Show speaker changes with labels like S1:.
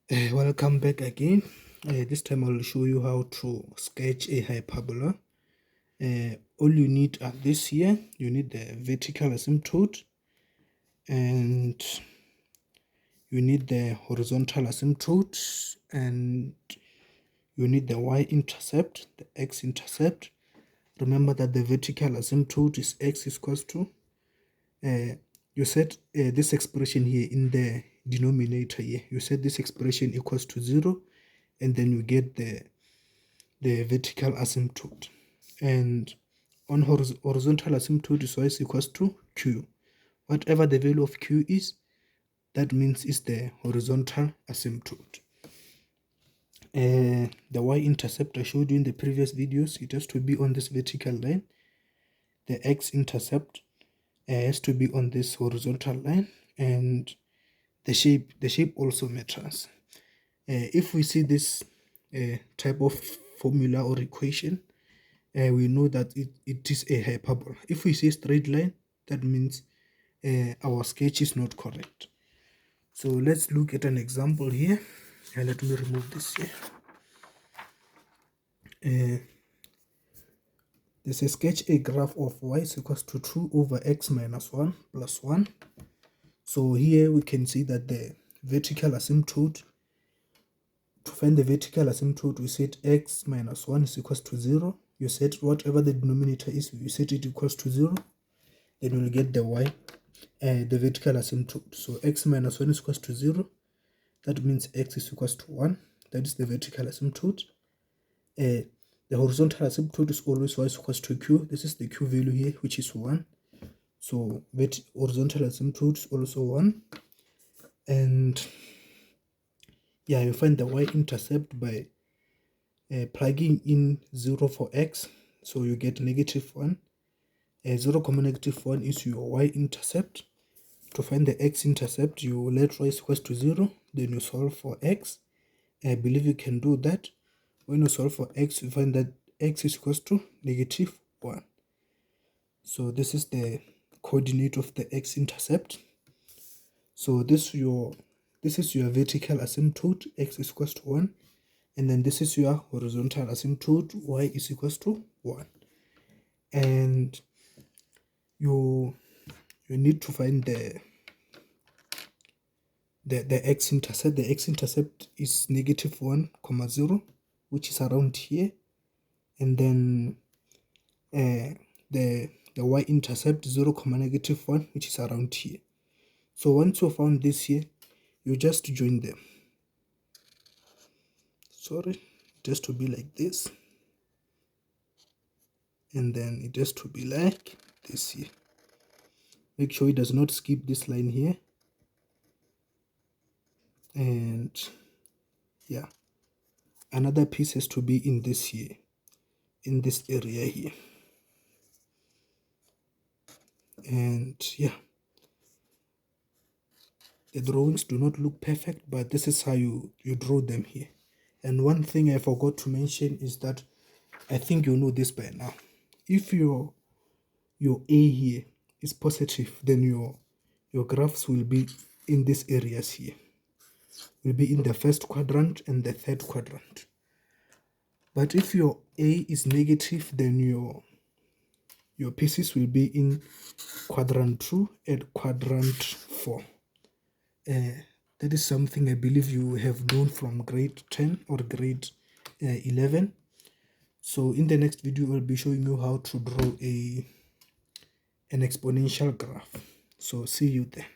S1: Welcome back again. This time I'll show you how to sketch a hyperbola. All you need are this here. You need the vertical asymptote and you need the horizontal asymptote, and you need the y-intercept, the x-intercept. Remember that the vertical asymptote is x is equals to you set this expression here in the denominator here. You set this expression equals to 0, and then you get the vertical asymptote. And on horizontal asymptote is y is equals to q. Whatever the value of q is, that means is the horizontal asymptote. The y-intercept I showed you in the previous videos, it has to be on this vertical line. The x-intercept has to be on this horizontal line, and the shape also matters. If we see this type of formula or equation, we know that it is a hyperbola. If we see straight line, that means our sketch is not correct. So let's look at an example here. Let me remove this here. This is sketch a graph of y is equals to 2 over x minus 1 plus 1. So here we can see that the vertical asymptote, to find the vertical asymptote, we set x minus 1 is equals to 0. You set whatever the denominator is, you set it equals to 0. Then we'll get the y, the vertical asymptote. So x minus 1 is equals to 0. That means x is equals to 1. That is the vertical asymptote. The horizontal asymptote is always y is equals to q. This is the q value here, which is 1. So horizontal asymptote is also 1. And yeah, you find the y-intercept by plugging in 0 for x. So you get -1. 0, -1 is your y-intercept. To find the x-intercept, you let y is equals to 0. Then you solve for x. I believe you can do that. When you solve for x, you find that x is equals to -1. So this is the coordinate of the x-intercept. So this is your vertical asymptote, x is equals to 1, and then this is your horizontal asymptote, y is equals to 1. And you need to find the x-intercept. The x-intercept is -1, 0, which is around here, and then the y-intercept 0, -1, which is around here. So once you found this here, you just join them. Sorry, it has to be like this, and then it has to be like this here. Make sure it does not skip this line here. And yeah, another piece has to be in this here, in this area here. And yeah, the drawings do not look perfect, but this is how you draw them here. And one thing I forgot to mention is that I think you know this by now. If your A here is positive, then your graphs will be in these areas here. Will be in the first quadrant and the third quadrant. But if your A is negative, then your pieces will be in quadrant 2 and quadrant 4. That is something I believe you have known from grade 10 or grade 11. So in the next video, I'll be showing you how to draw an exponential graph. So see you there.